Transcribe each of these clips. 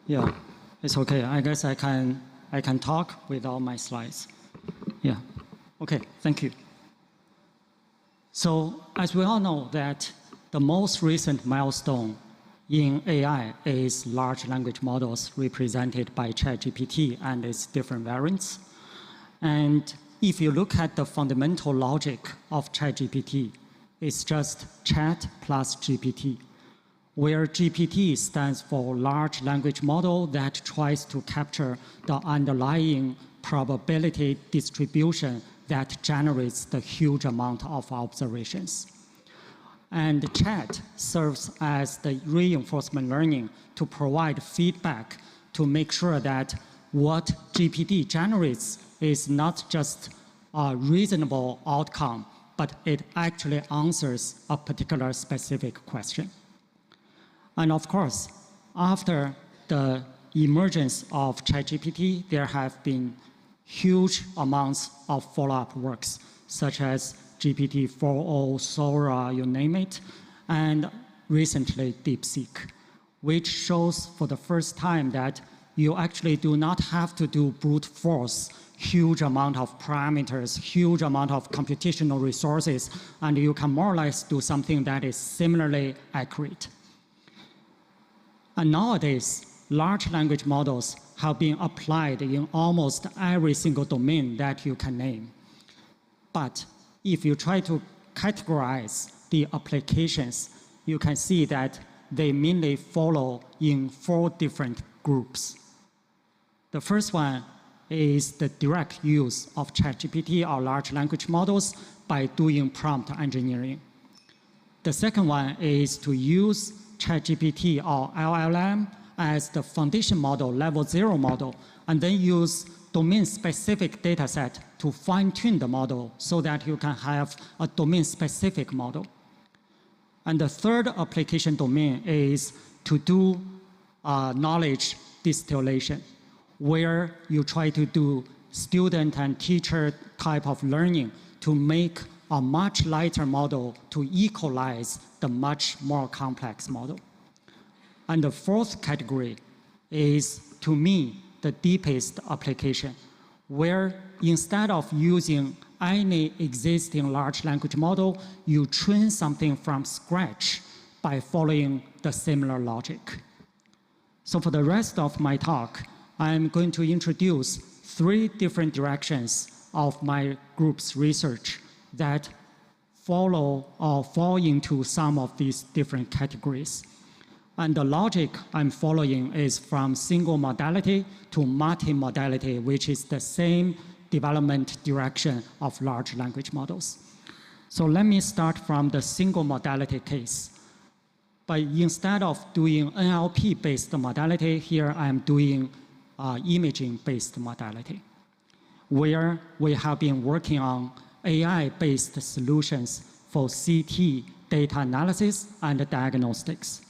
Yeah, it's okay. I guess I can talk without my slides. Yeah. Okay, thank you. So as we all know that the most recent milestone in AI is large language models represented by ChatGPT and its different variants. And if you look at the fundamental logic of ChatGPT, it's just chat plus GPT, where GPT stands for large language model that tries to capture the underlying probability distribution that generates the huge amount of observations. And chat serves as the reinforcement learning to provide feedback to make sure that what GPT generates is not just a reasonable outcome, but it actually answers a particular specific question. And of course, after the emergence of ChatGPT, there have been huge amounts of follow-up works, such as GPT-4o, Sora, you name it, and recently DeepSeek, which shows for the first time that you actually do not have to do brute force, huge amount of parameters, huge amount of computational resources, and you can more or less do something that is similarly accurate. And nowadays, large language models have been applied in almost every single domain that you can name. But if you try to categorize the applications, you can see that they mainly follow in 4 different groups. The first one is the direct use of ChatGPT or large language models by doing prompt engineering. The second one is to use ChatGPT or LLM as the foundation model, level 0 model, and then use domain-specific data set to fine-tune the model so that you can have a domain-specific model. And the third application domain is to do knowledge distillation, where you try to do student and teacher type of learning to make a much lighter model to equalize the much more complex model. And the fourth category is, to me, the deepest application, where instead of using any existing large language model, you train something from scratch by following the similar logic. So for the rest of my talk, I'm going to introduce 3 different directions of my group's research that follow or fall into some of these different categories. And the logic I'm following is from single modality to multi-modality, which is the same development direction of large language models. So let me start from the single modality case. But instead of doing NLP-based modality, here I'm doing imaging-based modality, where we have been working on AI-based solutions for CT data analysis and diagnostics.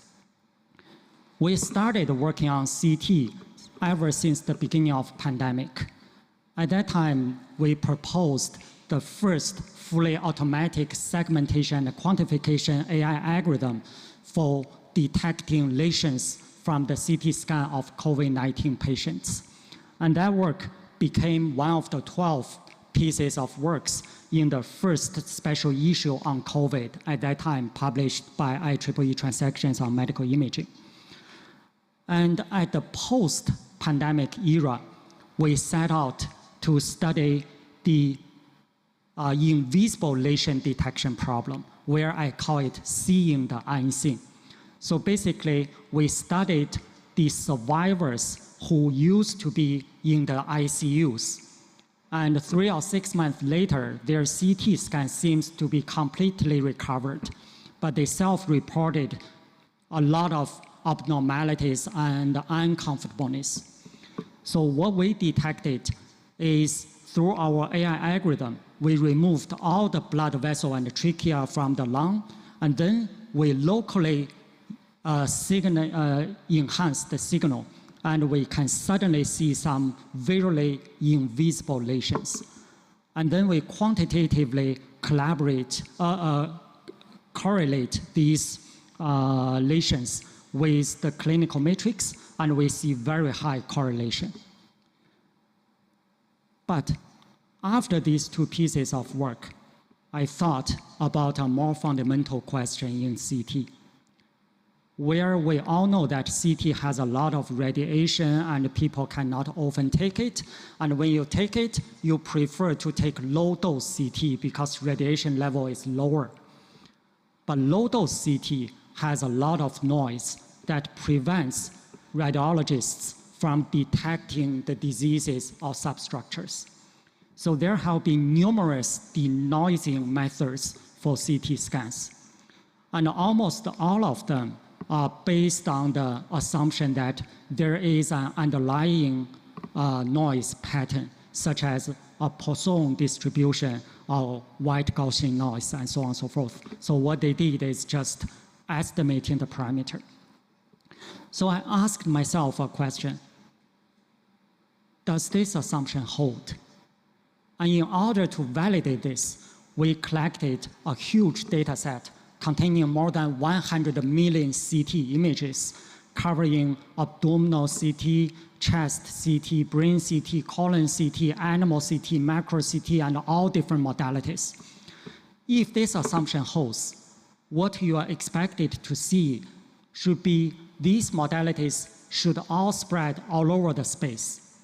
We started working on CT ever since the beginning of pandemic. At that time, we proposed the first fully automatic segmentation and quantification AI algorithm for detecting lesions from the CT scan of COVID-19 patients. And that work became one of the 12 pieces of works in the first special issue on COVID, at that time published by IEEE Transactions on Medical Imaging. And at the post-pandemic era, we set out to study the invisible lesion detection problem, where I call it seeing the unseen. So basically, we studied the survivors who used to be in the ICUs. And 3 or 6 months later, their CT scan seems to be completely recovered, but they self-reported a lot of abnormalities and uncomfortableness. So what we detected is, through our AI algorithm, we removed all the blood vessel and the trachea from the lung, and then we locally enhance the signal, and we can suddenly see some visually invisible lesions. And then we quantitatively correlate these lesions with the clinical matrix and we see very high correlation. But after these two pieces of work, I thought about a more fundamental question in CT, where we all know that CT has a lot of radiation and people cannot often take it. And when you take it, you prefer to take low-dose CT because radiation level is lower. But low-dose CT has a lot of noise that prevents radiologists from detecting the diseases or substructures. So there have been numerous denoising methods for CT scans. And almost all of them are based on the assumption that there is an underlying noise pattern, such as a Poisson distribution or white Gaussian noise, and so on and so forth. So what they did is just estimating the parameter. So I asked myself a question: does this assumption hold? And in order to validate this, we collected a huge data set containing more than 100 million CT images, covering abdominal CT, chest CT, brain CT, colon CT, animal CT, macro CT, and all different modalities. If this assumption holds, what you are expected to see should be these modalities should all spread all over the space.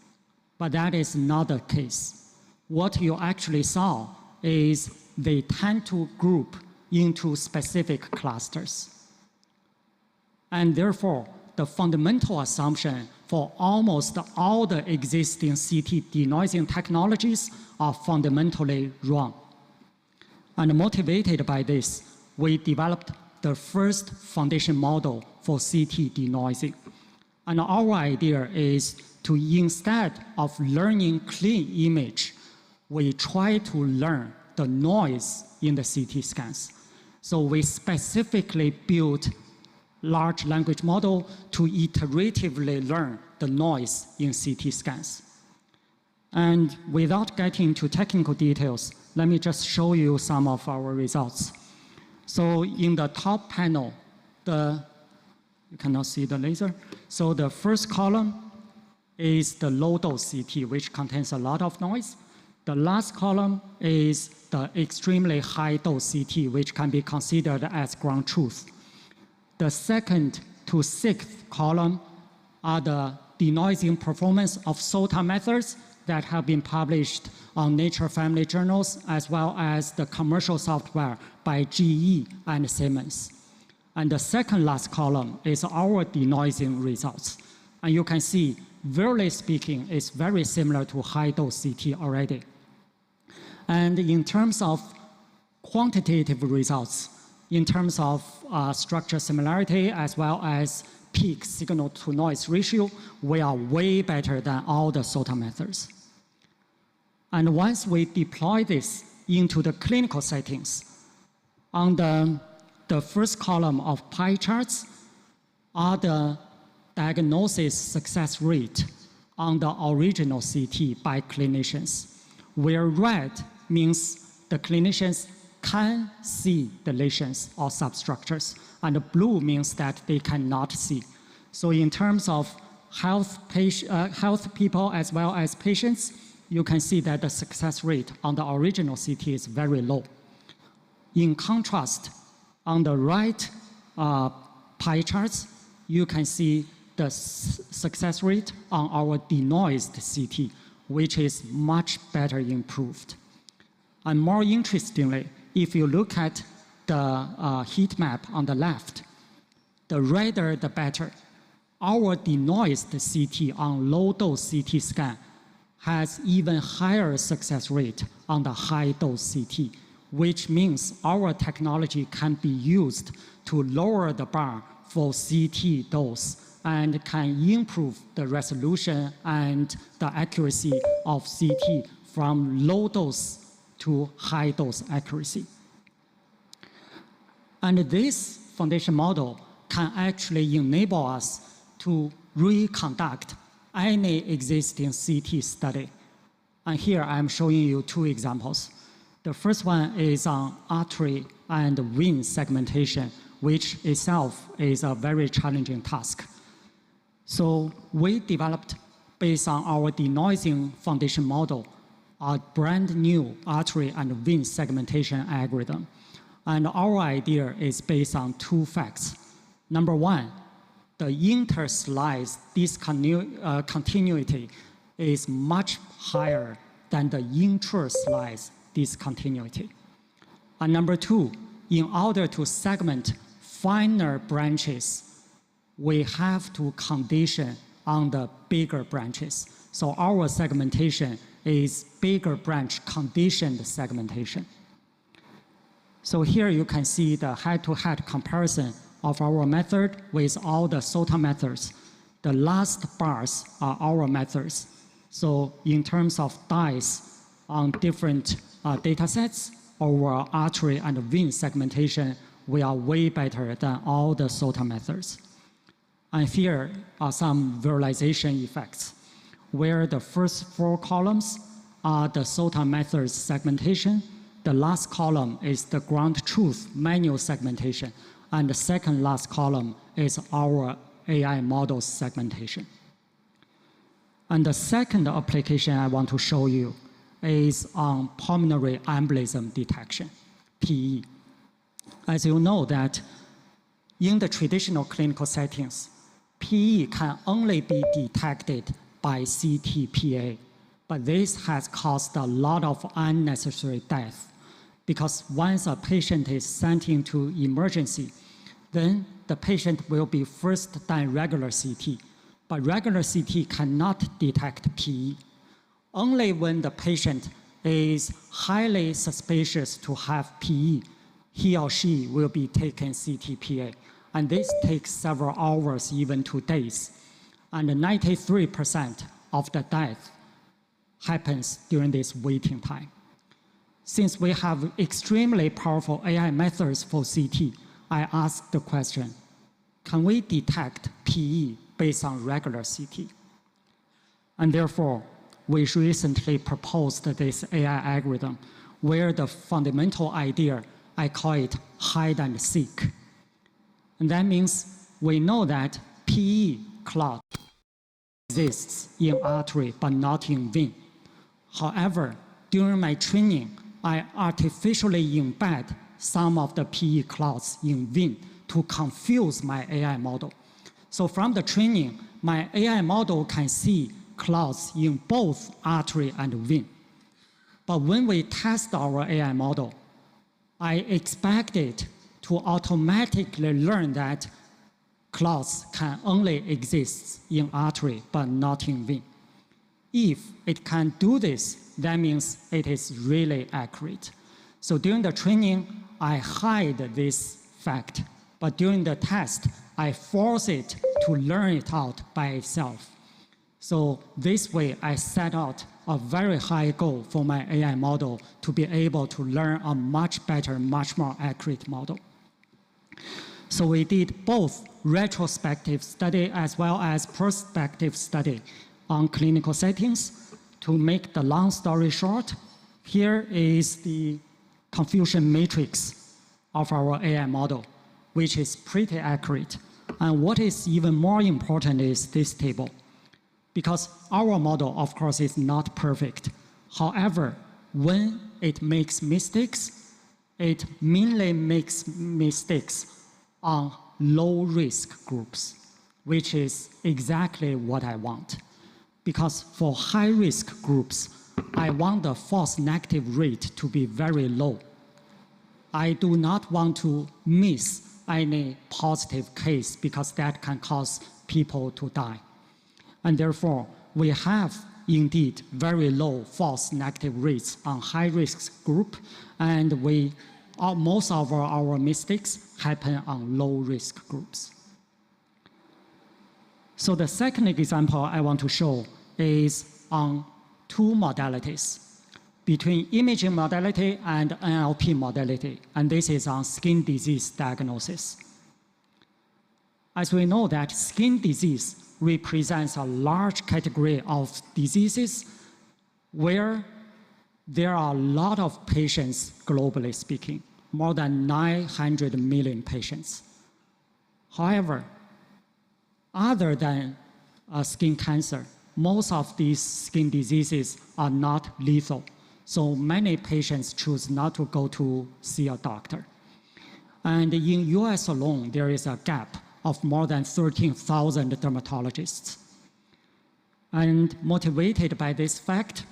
But that is not the case. What you actually saw is they tend to group into specific clusters. And therefore, the fundamental assumption for almost all the existing CT denoising technologies are fundamentally wrong. And motivated by this, we developed the first foundation model for CT denoising. And our idea is to, instead of learning clean image, we try to learn the noise in the CT scans. So we specifically built large language model to iteratively learn the noise in CT scans. And without getting into technical details, let me just show you some of our results. So in the top panel, you cannot see the laser. So the first column is the low-dose CT, which contains a lot of noise. The last column is the extremely high-dose CT, which can be considered as ground truth. The second to sixth column are the denoising performance of SOTA methods that have been published on Nature family journals, as well as the commercial software by GE and Siemens. And the second last column is our denoising results. And you can see, visually speaking, it's very similar to high-dose CT already. And in terms of quantitative results, in terms of structure similarity as well as peak signal-to-noise ratio, we are way better than all the SOTA methods. And once we deploy this into the clinical settings, on the first column of pie charts are the diagnosis success rate on the original CT by clinicians, where red means the clinicians can see the lesions or substructures, and blue means that they cannot see. So in terms of health people as well as patients, you can see that the success rate on the original CT is very low. In contrast, on the right pie charts, you can see the success rate on our denoised CT, which is much better improved. And more interestingly, if you look at the heat map on the left, the redder the better. Our denoised CT on low-dose CT scan has even higher success rate on the high-dose CT, which means our technology can be used to lower the bar for CT dose and can improve the resolution and the accuracy of CT from low dose to high dose accuracy. And this foundation model can actually enable us to reconduct any existing CT study. And here I'm showing you two examples. The first one is on artery and vein segmentation, which itself is a very challenging task. So we developed, based on our denoising foundation model, a brand new artery and vein segmentation algorithm. And our idea is based on two facts. Number one, the inter-slice discontinuity is much higher than the intra-slice discontinuity. And number two, in order to segment finer branches, we have to condition on the bigger branches. So our segmentation is bigger branch conditioned segmentation. So here you can see the head-to-head comparison of our method with all the SOTA methods. The last bars are our methods. So in terms of dice on different data sets over artery and vein segmentation, we are way better than all the SOTA methods. And here are some visualization effects, where the first four columns are the SOTA methods segmentation. The last column is the ground truth manual segmentation, and the second last column is our AI model segmentation. And the second application I want to show you is on pulmonary embolism detection, PE. As you know that in the traditional clinical settings, PE can only be detected by CT-PA, but this has caused a lot of unnecessary death, because once a patient is sent into emergency, then the patient will be first done regular CT, but regular CT cannot detect PE. Only when the patient is highly suspicious to have PE, he or she will be taken CT-PA. And this takes several hours, even to days. And 93% of the death happens during this waiting time. Since we have extremely powerful AI methods for CT, I asked the question, can we detect PE based on regular CT? And therefore, we recently proposed this AI algorithm where the fundamental idea, I call it hide and seek. And that means we know that PE clot exists in artery but not in vein. However, during my training, I artificially embed some of the PE clots in vein to confuse my AI model. So from the training, my AI model can see clots in both artery and vein. But when we test our AI model, I expect it to automatically learn that clots can only exist in artery but not in vein. If it can do this, that means it is really accurate. So during the training, I hide this fact, but during the test, I force it to learn it out by itself. So this way, I set out a very high goal for my AI model to be able to learn a much better, much more accurate model. So we did both retrospective study as well as prospective study on clinical settings. To make the long story short, here is the confusion matrix of our AI model, which is pretty accurate. And what is even more important is this table, because our model, of course, is not perfect. However, when it makes mistakes, it mainly makes mistakes on low-risk groups, which is exactly what I want. Because for high-risk groups, I want the false negative rate to be very low. I do not want to miss any positive case because that can cause people to die. And therefore, we have indeed very low false negative rates on high-risk group, and most of our mistakes happen on low-risk groups. So the second example I want to show is on two modalities, between imaging modality and NLP modality, and this is on skin disease diagnosis. As we know that skin disease represents a large category of diseases where there are a lot of patients globally speaking, more than 900 million patients. However, other than skin cancer. Most of these skin diseases are not lethal. So many patients choose not to go to see a doctor. And in US alone, there is a gap of more than 13,000 dermatologists. And motivated by this fact,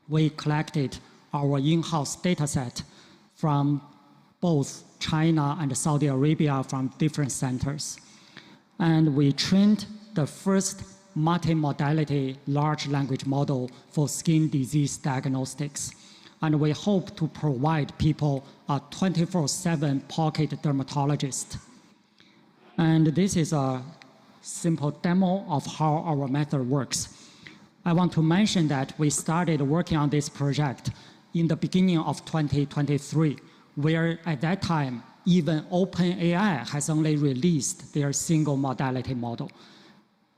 we collected our in-house data set from both China and Saudi Arabia from different centers. And we trained the first multimodality large language model for skin disease diagnostics. And we hope to provide people a 24/7 pocket dermatologist. And this is a simple demo of how our method works. I want to mention that we started working on this project in the beginning of 2023, where at that time, even OpenAI has only released their single modality model.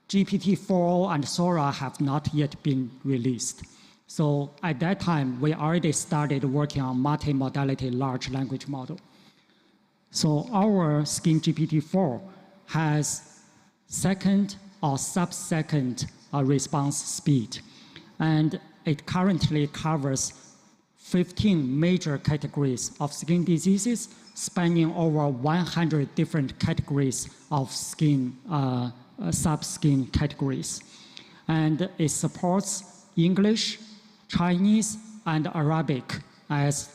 GPT-4o and Sora have not yet been released. So at that time, we already started working on multimodality large language model. So our Skin GPT-4 has second or sub-second response speed. And it currently covers 15 major categories of skin diseases, spanning over 100 different categories of skin, sub-skin categories. And it supports English, Chinese, and Arabic as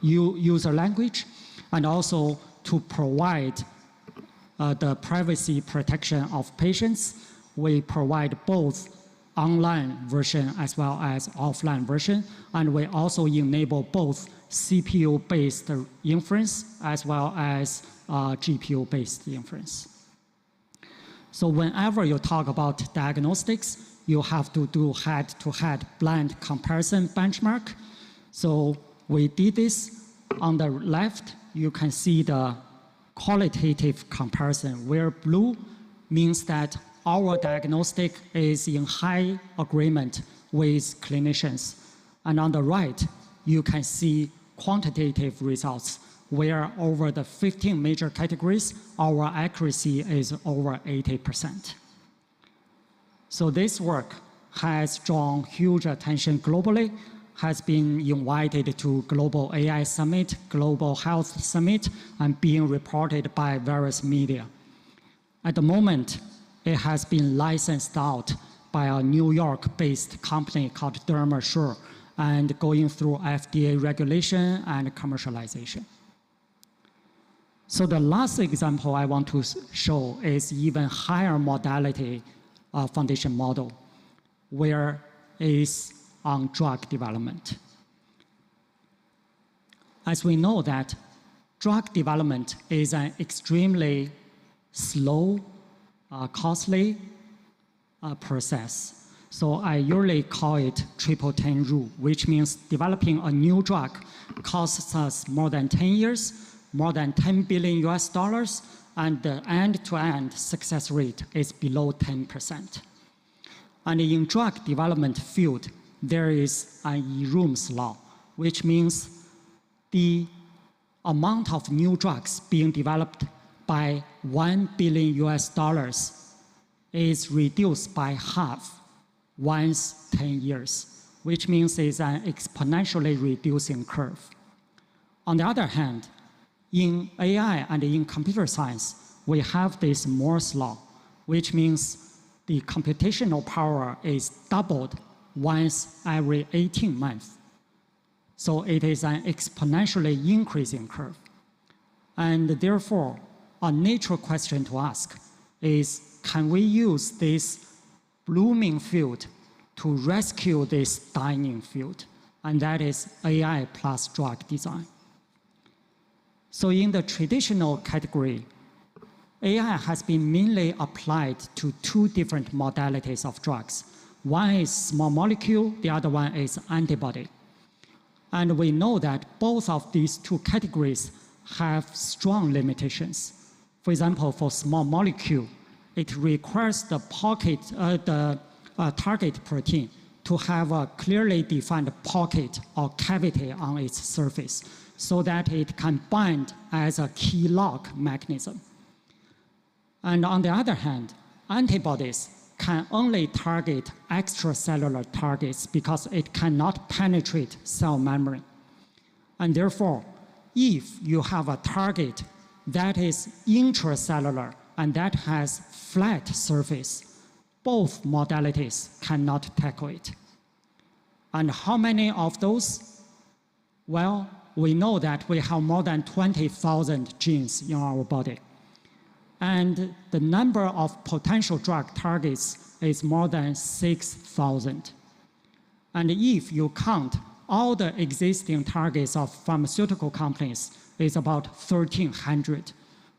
user language, and also to provide the privacy protection of patients. We provide both online version as well as offline version, and we also enable both CPU-based inference as well as GPU-based inference. So whenever you talk about diagnostics, you have to do head-to-head blind comparison benchmark. So we did this. On the left, you can see the qualitative comparison, where blue means that our diagnostic is in high agreement with clinicians. And on the right, you can see quantitative results, where over the 15 major categories, our accuracy is over 80%. So this work has drawn huge attention globally, has been invited to Global AI Summit, Global Health Summit, and being reported by various media. At the moment, it has been licensed out by a New York-based company called DermaSure, and going through FDA regulation and commercialization. So the last example I want to show is even higher modality foundation model, where is on drug development. As we know that drug development is an extremely slow, costly process. So I usually call it 10 rule, which means developing a new drug costs us more than 10 years, more than $10 billion US, and the end-to-end success rate is below 10%. And in drug development field, there is an Eroom's law, which means the amount of new drugs being developed by $1 billion US is reduced by half once 10 years, which means it's an exponentially reducing curve. On the other hand, in AI and in computer science, we have this Moore's law, which means the computational power is doubled once every 18 months. So it is an exponentially increasing curve. And therefore, a natural question to ask is, can we use this blooming field to rescue this dying field? And that is AI plus drug design. So in the traditional category, AI has been mainly applied to two different modalities of drugs. One is small molecule, the other one is antibody. And we know that both of these two categories have strong limitations. For example, for small molecule, it requires the target protein to have a clearly defined pocket or cavity on its surface so that it can bind as a key lock mechanism. And on the other hand, antibodies can only target extracellular targets because it cannot penetrate cell membrane. And therefore, if you have a target that is intracellular and that has flat surface, both modalities cannot tackle it. And how many of those? Well, we know that we have more than 20,000 genes in our body. And the number of potential drug targets is more than 6,000. And if you count all the existing targets of pharmaceutical companies, it's about 1,300,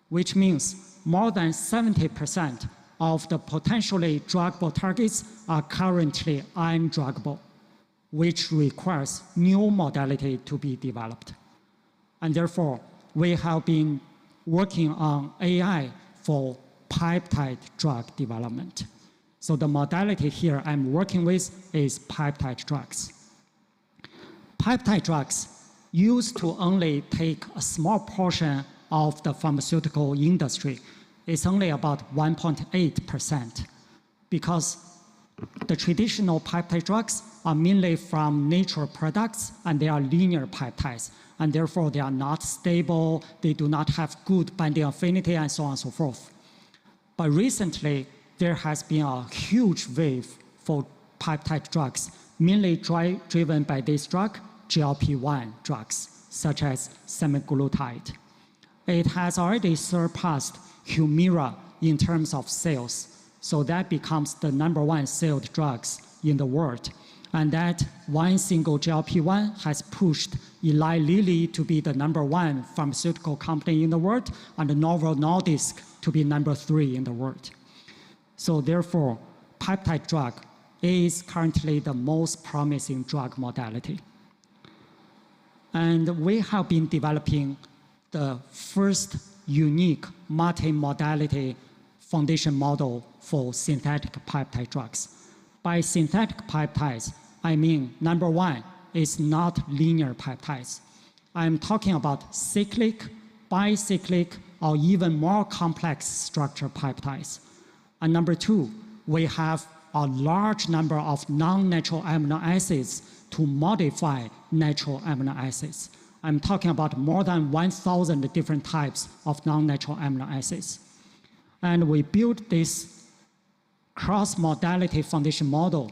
which means more than 70% of the potentially druggable targets are currently undruggable, which requires new modality to be developed. And therefore, we have been working on AI for peptide drug development. So the modality here I'm working with is peptide drugs. Peptide drugs used to only take a small portion of the pharmaceutical industry. It's only about 1.8% because the traditional peptide drugs are mainly from natural products and they are linear peptides, and therefore they are not stable, they do not have good binding affinity, and so on and so forth. But recently, there has been a huge wave for peptide drugs, mainly driven by this drug, GLP-1 drugs, such as semaglutide. It has already surpassed Humira in terms of sales, so that becomes the #1 sold drugs in the world. And that one single GLP-1 has pushed Eli Lilly to be the #1 pharmaceutical company in the world, and Novo Nordisk to be #3 in the world. So therefore, peptide drug is currently the most promising drug modality. And we have been developing the first unique multi-modality foundation model for synthetic peptide drugs. By synthetic peptides, I mean, #1 is not linear peptides. I'm talking about cyclic, bicyclic, or even more complex structure peptides. And #2, we have a large number of non-natural amino acids to modify natural amino acids. I'm talking about more than 1,000 different types of non-natural amino acids. And we built this cross-modality foundation model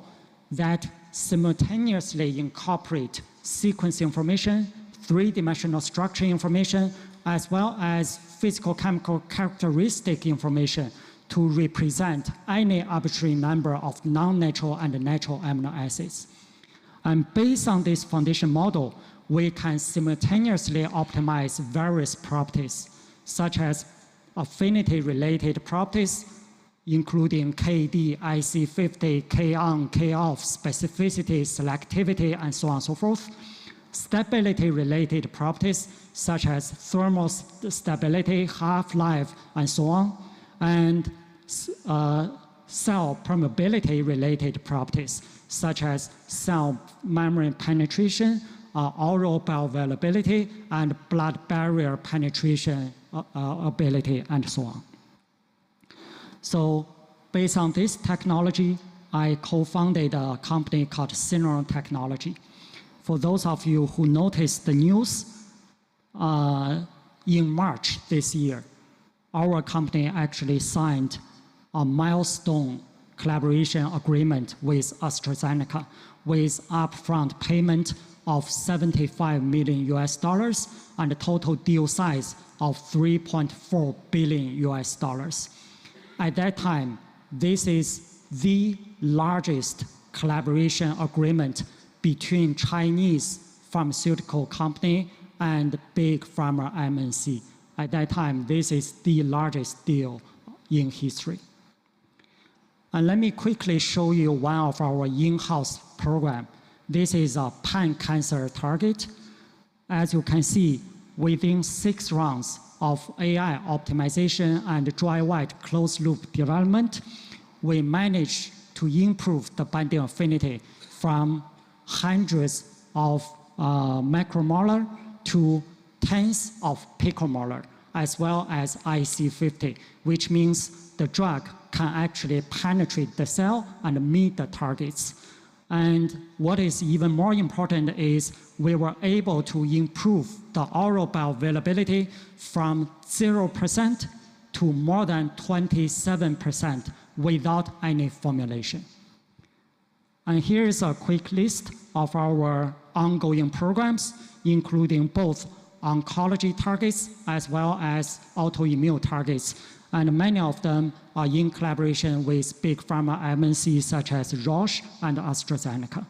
that simultaneously incorporate sequence information, three-dimensional structure information, as well as physical chemical characteristic information to represent any arbitrary number of non-natural and natural amino acids. And based on this foundation model, we can simultaneously optimize various properties, such as affinity-related properties, including KD, IC50, K-on, K-off, specificity, selectivity, and so on and so forth. Stability-related properties, such as thermal stability, half-life, and so on. And cell permeability-related properties, such as cell membrane penetration, oral bioavailability, and blood barrier penetration ability, and so on. So based on this technology, I co-founded a company called Syneron Technology. For those of you who noticed the news, in March this year, our company actually signed a milestone collaboration agreement with AstraZeneca with upfront payment of $75 million and a total deal size of $3.4 billion. At that time, this is the largest collaboration agreement between Chinese pharmaceutical company and big pharma MNC. At that time, this is the largest deal in history. And let me quickly show you one of our in-house program. This is a pan-cancer target. As you can see, within 6 rounds of AI optimization and dry-wet closed-loop development, we managed to improve the binding affinity from hundreds of macromolar to tens of picomolar, as well as IC50, which means the drug can actually penetrate the cell and meet the targets. And what is even more important is we were able to improve the oral bioavailability from 0% to more than 27% without any formulation. And here's a quick list of our ongoing programs, including both oncology targets as well as autoimmune targets. And many of them are in collaboration with big pharma MNCs such as Roche and AstraZeneca.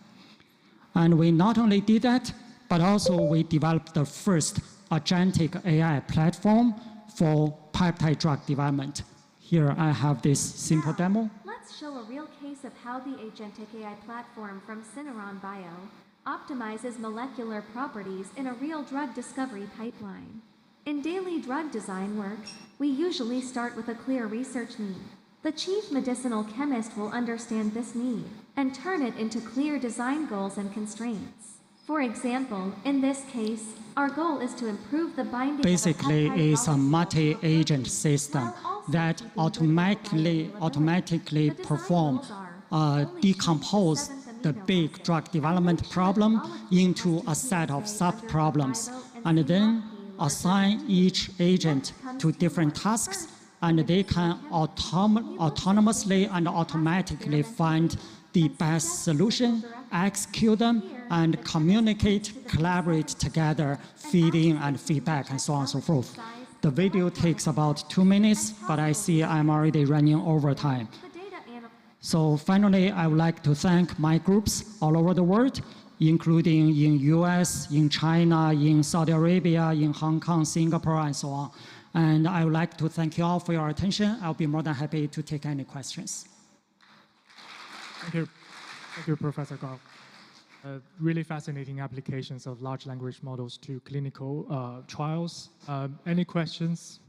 And we not only did that, but also we developed the first agentic AI platform for peptide drug development. Here I have this simple demo. Let's show a real case of how the agentic AI platform from Syneron Bio optimizes molecular properties in a real drug discovery pipeline. In daily drug design work, we usually start with a clear research need. The chief medicinal chemist will understand this need and turn it into clear design goals and constraints. For example, in this case, our goal is to improve the binding basically of a is a multi-agent system that automatically decompose the big drug development problem into a set of sub-problems, and then assign each agent to different tasks, and they can autonomously and automatically find the best solution, execute them, and communicate, collaborate together, feed in and feedback, and so on and so forth. The video takes about 2 minutes, but I see I'm already running over time. So finally, I would like to thank my groups all over the world, including in US, in China, in Saudi Arabia, in Hong Kong, Singapore, and so on. And I would like to thank you all for your attention. I'll be more than happy to take any questions. Thank you, Professor Gao. Really fascinating applications of large language models to clinical trials. Any questions?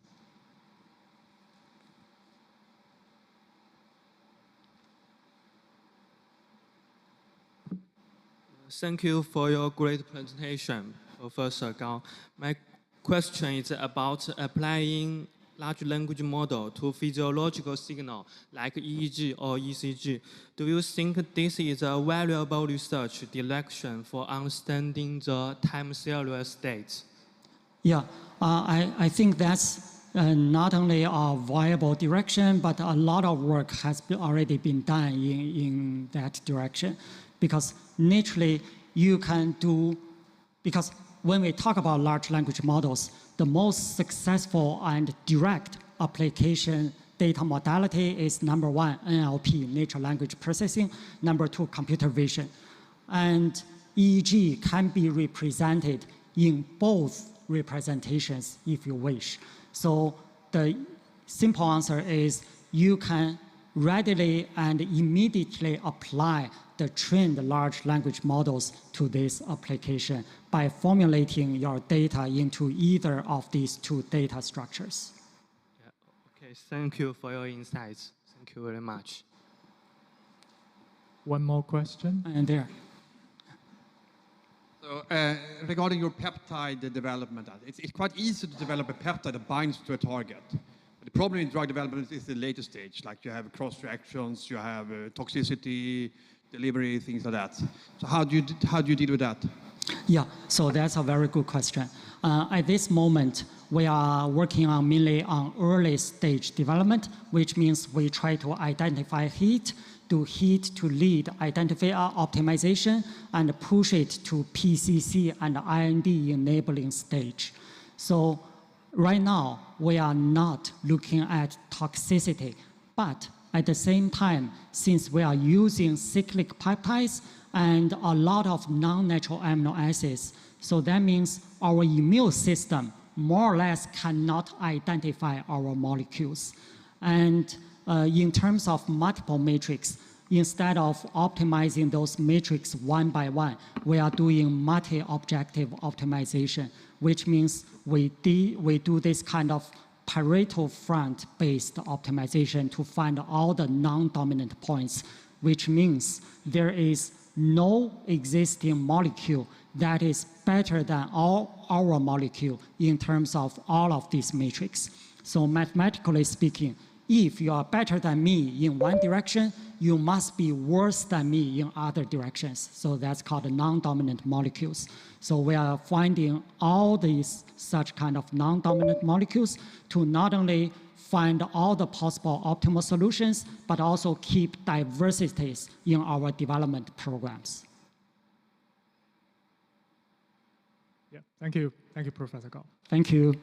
Thank you for your great presentation, Professor Gao. My question is about applying large language model to physiological signal like EEG or ECG. Do you think this is a valuable research direction for understanding the time series states? Yeah, I think that's not only a viable direction, but a lot of work has already been done in that direction. Because naturally, you can do, because when we talk about large language models, the most successful and direct application data modality is number one, NLP, natural language processing, number two, computer vision. And EEG can be represented in both representations if you wish. So the simple answer is you can readily and immediately apply the trained large language models to this application by formulating your data into either of these two data structures. Yeah, okay, thank you for your insights. Thank you very much. One more question. And there. So, regarding your peptide development, it's quite easy to develop a peptide that binds to a target. But the problem in drug development is the later stage, like you have cross-reactions, you have toxicity, delivery, things like that. So how do you deal with that? Yeah, so that's a very good question. At this moment, we are working on mainly on early stage development, which means we try to identify heat, do heat to lead identify optimization, and push it to PCC and IND enabling stage. So right now, we are not looking at toxicity, but at the same time, since we are using cyclic peptides and a lot of non-natural amino acids, so that means our immune system more or less cannot identify our molecules. And in terms of multiple matrix, instead of optimizing those matrix one by one, we are doing multi-objective optimization, which means we do this kind of Pareto front-based optimization to find all the non-dominant points, which means there is no existing molecule that is better than our molecule in terms of all of these matrix. So mathematically speaking, if you are better than me in one direction, you must be worse than me in other directions. So that's called non-dominant molecules. So we are finding all these such kind of non-dominant molecules to not only find all the possible optimal solutions, but also keep diversities in our development programs. Yeah, thank you. Thank you, Professor Gao. Thank you.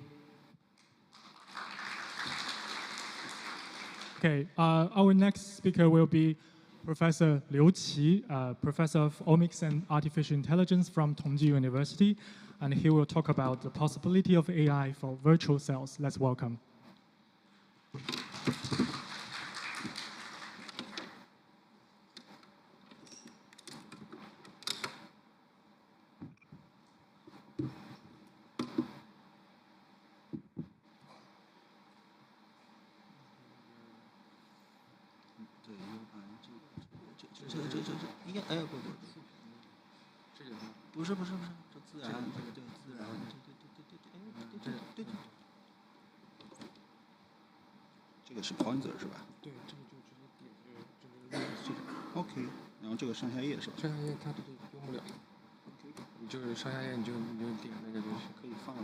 Okay, our next speaker will be Professor Liu Qi, Professor of Omics and Artificial Intelligence from Tongji University, and he will talk about the possibility of AI for virtual cells. Let's welcome.这个是 pointer 是吧？对，这个就直接点这个 OK，然后这个上下页是吧？上下页它用不了，你就是上下页你就点那个就行。可以放了。